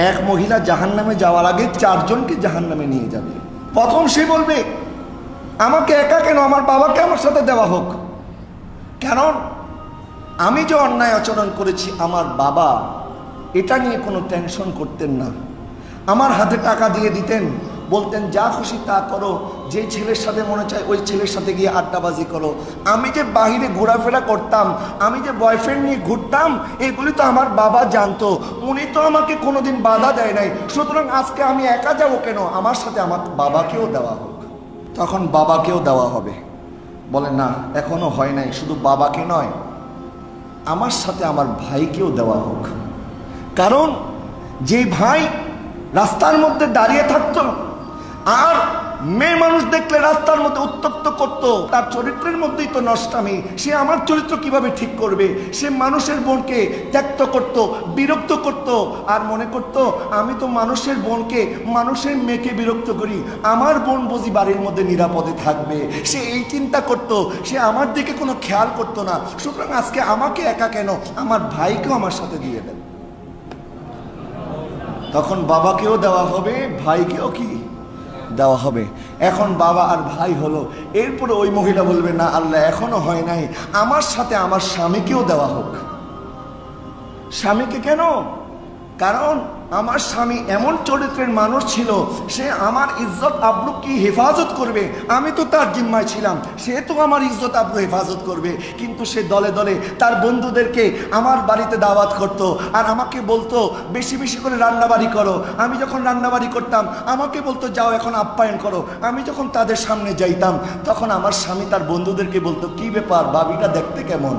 এক মহিলা জাহান্নামে যাওয়ার আগে চারজনকে জাহান্নামে নিয়ে যাবে। প্রথম সে বলবে, আমাকে একা কেন, আমার বাবাকে আমার সাথে দেওয়া হোক। কারণ আমি যে অন্যায় আচরণ করেছি, আমার বাবা এটা নিয়ে কোনো টেনশন করতেন না। আমার হাতে টাকা দিয়ে দিতেন, বলতেন যা খুশি তা করো, যে ছেলের সাথে মনে চায় ওই ছেলের সাথে গিয়ে আড্ডাবাজি করো। আমি যে বাহিরে ঘোরাফেরা করতাম, আমি যে বয়ফ্রেন্ড নিয়ে ঘুরতাম, এগুলি তো আমার বাবা জানতো, উনি তো আমাকে কোনোদিন বাধা দেয় নাই। সুতরাং আজকে আমি একা যাবো কেন, আমার সাথে আমার বাবাকেও দেওয়া হোক। তখন বাবাকেও দেওয়া হবে। বলে না, এখনো হয় নাই, শুধু বাবাকে নয়, আমার সাথে আমার ভাইকেও দেওয়া হোক। কারণ যে ভাই রাস্তার মধ্যে দাঁড়িয়ে থাকতো আর মেয়ে মানুষ দেখলে রাস্তার মধ্যে উত্তপ্ত করত, তার চরিত্রের মধ্যেই তো নষ্টামি। সে আমার চরিত্র কিভাবে ঠিক করবে? সে মানুষের বোনকে ত্যক্ত করত, বিরক্ত করত, আর মনে করত আমি তো মানুষের বোনকে, মানুষের মেয়েকে বিরক্ত করি, আমার বোন বুঝি বাড়ির মধ্যে নিরাপদে থাকবে। সে এই চিন্তা করত, সে আমার দিকে কোনো খেয়াল করতো না। সুতরাং আজকে আমাকে একা কেন, আমার ভাইকেও আমার সাথে দিয়ে দেন। তখন বাবাকেও দেওয়া হবে, ভাইকেও কি দেওয়া হবে। এখন বাবা আর ভাই হলো। এরপরে ওই মহিলা বলবে, না আল্লাহ এখনো হয় নাই, আমার সাথে আমার স্বামীকেও দেওয়া হোক। স্বামীকে কেন? কারণ আমার স্বামী এমন চরিত্রের মানুষ ছিল, সে আমার ইজ্জত আব্রু কি হেফাজত করবে। আমি তো তার জিম্মায় ছিলাম, সে তো আমার ইজ্জত আব্রু হেফাজত করবে। কিন্তু সে দলে দলে তার বন্ধুদেরকে আমার বাড়িতে দাওয়াত করত, আর আমাকে বলতো বেশি বেশি করে রান্নাবাড়ি করো। আমি যখন রান্নাবাড়ি করতাম আমাকে বলতো যাও এখন আপ্যায়ন করো। আমি যখন তাদের সামনে যাইতাম তখন আমার স্বামী তার বন্ধুদেরকে বলতো, কি ব্যাপার, বাবিটা দেখতে কেমন?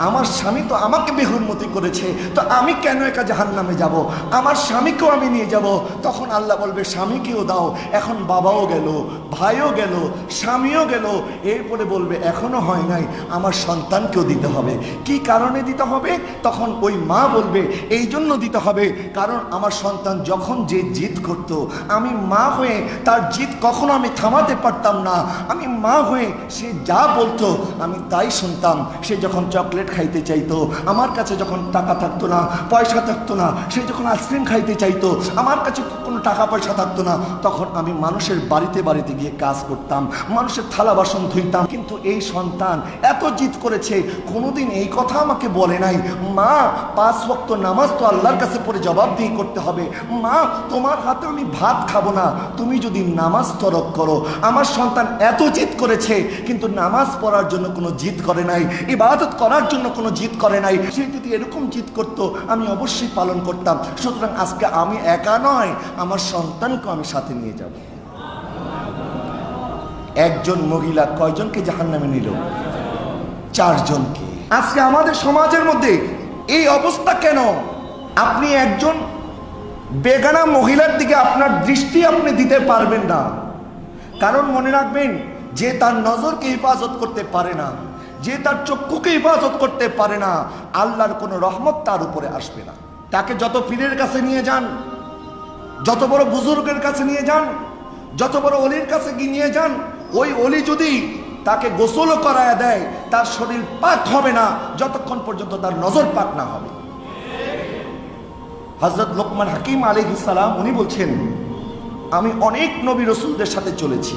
আমার স্বামী তো আমাকে বেহুরমতি করেছে, তো আমি কেন একা জাহান্নামে যাব? আমার স্বামীকেও আমি নিয়ে যাব। তখন আল্লাহ বলবে, স্বামীকেও দাও। এখন বাবাও গেল, ভাইও গেল, স্বামীও গেল। এরপরে বলবে এখনো হয় নাই, আমার সন্তানকেও দিতে হবে। কি কারণে দিতে হবে? তখন ওই মা বলবে এই জন্য দিতে হবে, কারণ আমার সন্তান যখন যে জিদ করত, আমি মা হয়ে তার জিদ কখনো আমি থামাতে পারতাম না। আমি মা হয়ে সে যা বলতো আমি তাই শুনতাম। সে যখন চকলেট খাইতে চাইতো, আমার কাছে যখন টাকা থাকতো না, পয়সা থাকতো না, সে যখন আইসক্রিম খাইতে চাইতো, আমার কাছে কোনো টাকা পয়সা থাকতো না, তখন আমি মানুষের বাড়িতে বাড়িতে গিয়ে কাজ করতাম, মানুষের থালা বাসন ধুইতাম। কিন্তু এই সন্তান এত জিদ করেছে, কোনোদিন এই কথা আমাকে বলে নাই, মা 5 ওয়াক্ত নামাজ তো আল্লাহর কাছে পড়ে জবাবদিহি করতে হবে, মা তোমার হাতে আমি ভাত খাবো না তুমি যদি নামাজ তরক করো। আমার সন্তান এত জিদ করেছে, কিন্তু নামাজ পড়ার জন্য কোনো জিদ করে নাই, ইবাদত করার জন্য কোনো জিদ করে নাই। সে যদি এরকম জিদ করত আমি অবশ্যই পালন করতাম। সুতরাং আজকে আমি একা নয়, আমার সন্তানকে আমি সাথে নিয়ে যাব। একজন মহিলা কয়জনকে জাহান্নামে নিল? 4 জনকে। আজকে আমাদের সমাজের মধ্যে এই অবস্থা কেন? আপনি একজন বেগানা মহিলার দিকে আপনার দৃষ্টি আপনি দিতে পারবেন না। কারণ মনে রাখবেন, যে তার নজরকে হেফাজত করতে পারে না, যে তার চক্ষুকে হেফাজত করতে পারে না, আল্লাহর কোনো রহমত তার উপরে আসবে না। তাকে যত পীরের কাছে নিয়ে যান, যত বড় বুজুর্গের কাছে নিয়ে যান, যত বড় ওলির কাছে নিয়ে যান, ওই ওলি যদি তাকে গোসলও করায় দেয়, তার শরীর পাক হবে না যতক্ষণ পর্যন্ত তার নজর পাক না হবে। হযরত লোকমান হাকিম আলাইহিস সালাম উনি বলছেন, আমি অনেক নবী রসুলদের সাথে চলেছি,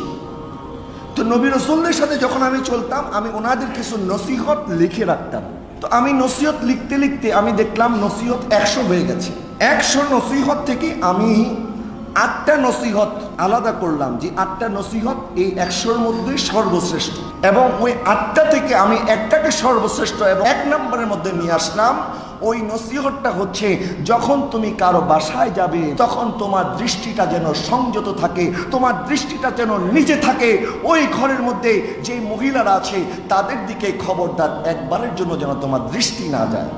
তো নবী রসুলদের সাথে যখন আমি চলতাম আমি ওনাদের কিছু নসিহত লিখে রাখতাম। তো আমি নসিহত লিখতে লিখতে আমি দেখলাম নসিহত 100 হয়ে গেছে। 100 নসিহত থেকে আমি 8টা নসিহত আলাদা করলাম, যে 8টা নসিহত এই 100-র মধ্যে সর্বশ্রেষ্ঠ, এবং ওই 8টা থেকে আমি একটাকে সর্বশ্রেষ্ঠ এবং 1 নম্বরের মধ্যে নিয়ে আসলাম। ওই নসিহতটা হচ্ছে, যখন তুমি কারো বাসায় যাবে তখন তোমার দৃষ্টিটা যেন সংযত থাকে, তোমার দৃষ্টিটা যেন নিচে থাকে। ওই ঘরের মধ্যে যে মহিলারা আছে তাদের দিকে খবরদার একবারের জন্য যেন তোমার দৃষ্টি না যায়।